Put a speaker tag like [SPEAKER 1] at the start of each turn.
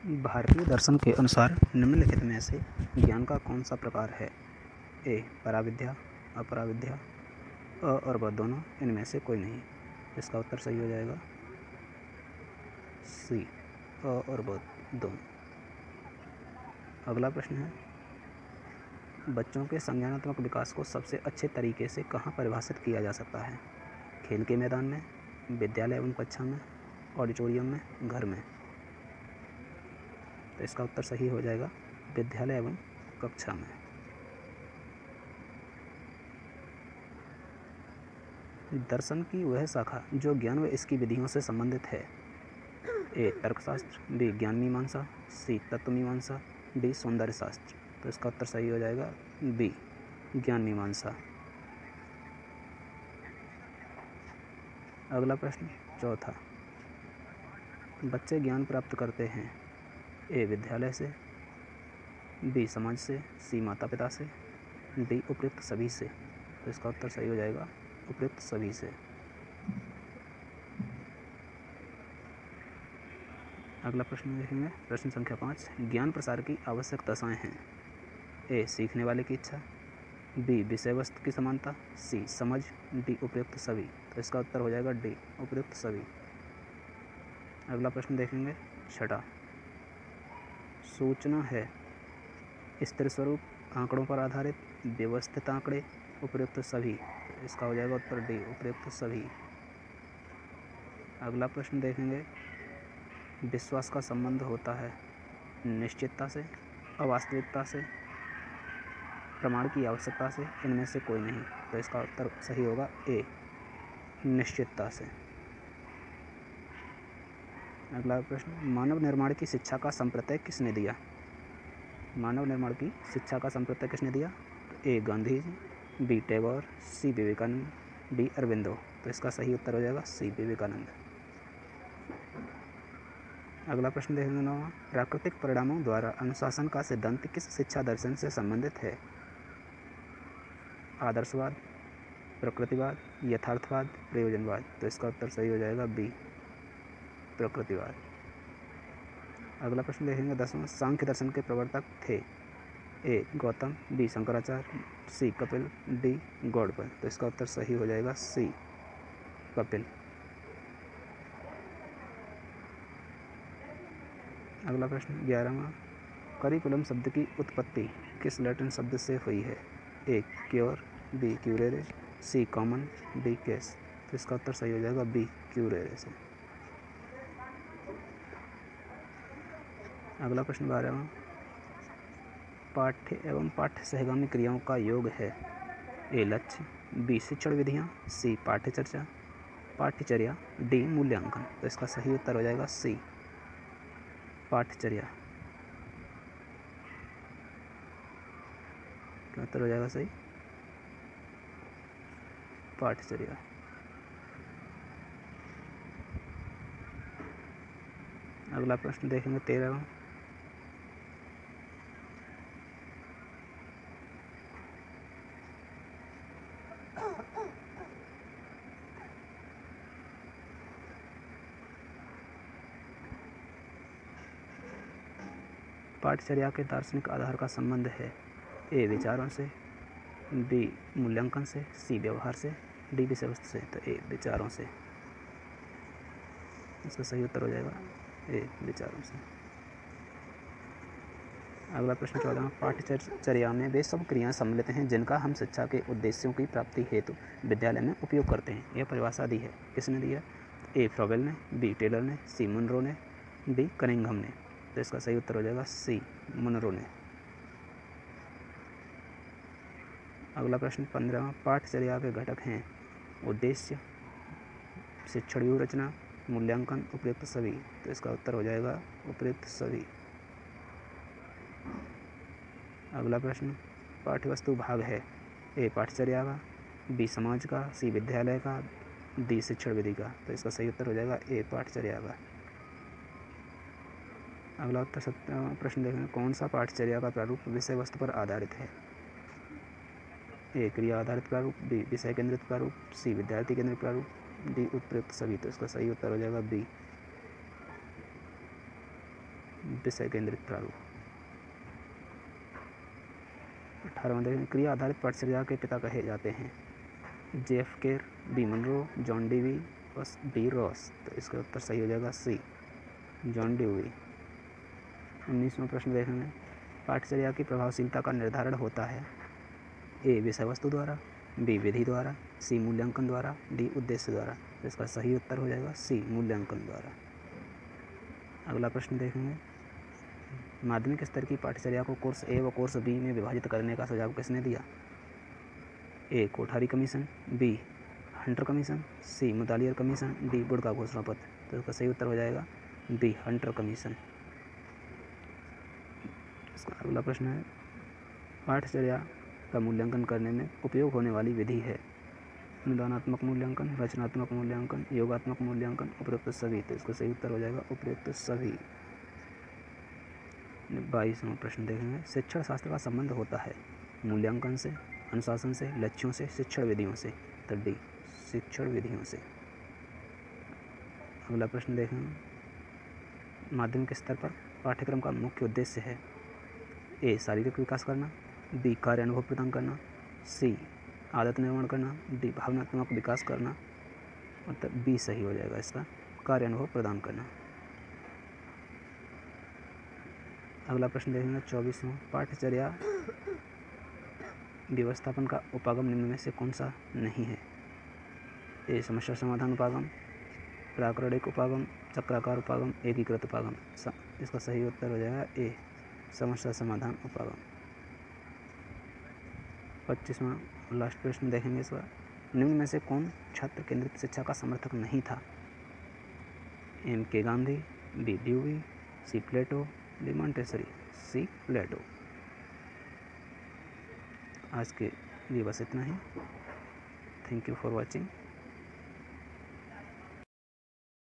[SPEAKER 1] भारतीय दर्शन के अनुसार निम्नलिखित में से ज्ञान का कौन सा प्रकार है? ए. पराविद्या, अपराविद्या, अ और ब दोनों, इनमें से कोई नहीं। इसका उत्तर सही हो जाएगा सी, अ और ब दोनों। अगला प्रश्न है, बच्चों के संज्ञानात्मक विकास को सबसे अच्छे तरीके से कहाँ परिभाषित किया जा सकता है? खेल के मैदान में, विद्यालय एवं कक्षा में, ऑडिटोरियम में, घर में। तो इसका उत्तर सही हो जाएगा विद्यालय एवं कक्षा में। दर्शन की वह शाखा जो ज्ञान व इसकी विधियों से संबंधित है। ए. तर्कशास्त्र, बी. ज्ञान मीमांसा, सी. तत्व मीमांसा, डी. सौंदर्य शास्त्र। तो इसका उत्तर सही हो जाएगा बी. ज्ञान मीमांसा। अगला प्रश्न चौथा, बच्चे ज्ञान प्राप्त करते हैं ए. विद्यालय से, बी. समाज से, सी. माता पिता से, डी. उपयुक्त सभी से। तो इसका उत्तर सही हो जाएगा उपयुक्त सभी से। अगला प्रश्न देखेंगे, प्रश्न संख्या 5, ज्ञान प्रसार की आवश्यक दशाएं हैं। ए. सीखने वाले की इच्छा, बी. विषय वस्तु की समानता, सी. समझ, डी. उपयुक्त सभी। तो इसका उत्तर हो जाएगा डी. उपयुक्त सभी। अगला प्रश्न देखेंगे छठा, सूचना है स्थिर स्वरूप, आंकड़ों पर आधारित, व्यवस्थित आंकड़े, उपयुक्त सभी। तो इसका हो जाएगा उत्तर डी. उपयुक्त सभी। अगला प्रश्न देखेंगे, विश्वास का संबंध होता है निश्चितता से, अवास्तविकता से, प्रमाण की आवश्यकता से, इनमें से कोई नहीं। तो इसका उत्तर सही होगा ए. निश्चितता से। अगला प्रश्न, मानव निर्माण की शिक्षा का संप्रत्यय किसने दिया? मानव निर्माण की शिक्षा का संप्रत्यय किसने दिया? ए. गांधी जी, बी. टैगोर, सी. विवेकानंद, डी. अरबिंदो। तो इसका सही उत्तर हो जाएगा सी. विवेकानंद। अगला प्रश्न देखेंगे 9वां, प्राकृतिक परिणामों द्वारा अनुशासन का सिद्धांत किस शिक्षा दर्शन से संबंधित है? आदर्शवाद, प्रकृतिवाद, यथार्थवाद, प्रयोजनवाद। तो इसका उत्तर सही हो जाएगा बी. प्रकृतिवाद। अगला प्रश्न देखेंगे 10वां, सांख्य दर्शन के प्रवर्तक थे ए. गौतम, बी. शंकराचार्य, सी. कपिल, डी. गौड़पाद। तो इसका उत्तर सही हो जाएगा सी. कपिल। अगला प्रश्न 11वां, करिकुलम शब्द की उत्पत्ति किस लैटिन शब्द से हुई है? A. Cure, B. Curare, C. Common, D. Case. तो इसका उत्तर सही हो जाएगा बी. क्यूरेरे से। अगला प्रश्न 12वां, पाठ्य एवं पाठ्य सहगामी क्रियाओं का योग है। ए. लक्ष्य, बी. शिक्षण विधियाँ, सी. पाठ्यचर्चा, पाठ्यचर्या, डी. मूल्यांकन। तो इसका सही उत्तर हो जाएगा सी. पाठ्यचर्या। क्या उत्तर हो जाएगा सही? पाठ्यचर्या। अगला प्रश्न देखेंगे 13वां, पाठ्यचर्या के दार्शनिक आधार का संबंध है। ए. विचारों से, बी. मूल्यांकन से, सी. व्यवहार से, डी. विषय वस्तु से। तो ए. विचारों से। इसका सही उत्तर हो जाएगा ए. विचारों से। अगला प्रश्न 14वां, पाठ्यचर्या में वे सब क्रियाएं सम्मिलित हैं जिनका हम शिक्षा के उद्देश्यों की प्राप्ति हेतु विद्यालय में उपयोग करते हैं। यह परिभाषा दी है, किसने दी है? ए. फ्रॉबेल ने, बी. टेलर ने, सी. मुनरो ने, डी. कनिंघम ने। तो इसका सही उत्तर हो जाएगा सी. मुनरो ने। अगला प्रश्न 15वां, पाठ्यचर्या के घटक हैं उद्देश्य, शिक्षण व्यूह रचना, मूल्यांकन, उपयुक्त सभी। तो इसका उत्तर हो जाएगा उपयुक्त सभी। अगला प्रश्न, पाठ्यवस्तु भाग है ए. पाठ्यचर्या का, बी. समाज का, सी. विद्यालय का, डी. शिक्षण विधि का। तो इसका सही उत्तर हो जाएगा ए. पाठ्यचर्या का। अगला उत्तर 17वां प्रश्न देखेंगे, कौन सा पाठ्यचर्या का प्रारूप विषय वस्तु पर आधारित है? ए. क्रिया आधारित प्रारूप, बी. विषय केंद्रित प्रारूप, सी. विद्यार्थी केंद्रित प्रारूप, डी. उपयुक्त सभी। तो इसका सही उत्तर हो जाएगा बी. विषय केंद्रित प्रारूप। 18वां देखें, क्रिया आधारित पाठचर्या के पिता कहे जाते हैं JF केर, B मनरो, जॉन डीवी और D रॉस। तो इसका उत्तर सही हो जाएगा C, जॉन डीवी। 19वां प्रश्न देखेंगे, पाठचर्या की प्रभावशीलता का निर्धारण होता है A विषय वस्तु द्वारा, B विधि द्वारा, C मूल्यांकन द्वारा, D उद्देश्य द्वारा। तो इसका सही उत्तर हो जाएगा C मूल्यांकन द्वारा। अगला प्रश्न देखेंगे, माध्यमिक स्तर की पाठचर्या को कोर्स A व कोर्स B में विभाजित करने का सुझाव किसने दिया? A Kothari commission, B Hunter commission, C Mudaliar commission, D Wood का घोषणा पत्र। तो इसका सही उत्तर हो जाएगा B हंटर कमीशन। इसका अगला प्रश्न है, पाठचर्या का मूल्यांकन करने में उपयोग होने वाली विधि है अनुदानात्मक मूल्यांकन, रचनात्मक मूल्यांकन, योगात्मक मूल्यांकन, उपरोक्त सभी। तो इसका सही उत्तर हो जाएगा उपरोक्त सभी। 22वां प्रश्न देखेंगे, शिक्षण शास्त्र का संबंध होता है मूल्यांकन से, अनुशासन से, लक्ष्यों से, शिक्षण विधियों से। तो D शिक्षण विधियों से। अगला प्रश्न देखेंगे, माध्यमिक स्तर पर पाठ्यक्रम का मुख्य उद्देश्य है A शारीरिक विकास करना, B कार्य अनुभव प्रदान करना, C आदत निर्माण करना, D भावनात्मक विकास करना। मतलब B सही हो जाएगा इसका, कार्य अनुभव प्रदान करना। अगला प्रश्न देखेंगे 24वां, पाठचर्या व्यवस्थापन का उपागम निम्न में से कौन सा नहीं है? A समस्या समाधान उपागम, प्राकरणिक उपागम, चक्राकार उपागम, एकीकृत उपागम। इसका सही उत्तर हो जाएगा A समस्या समाधान उपागम। 25वां लास्ट प्रश्न देखेंगे इस बार, निम्न में से कौन छात्र केंद्रित शिक्षा का समर्थक नहीं था? M.K. Gandhi, B Dewey, C Plato, D Montessori. C Plato. आज के लिए बस इतना ही। Thank you for watching.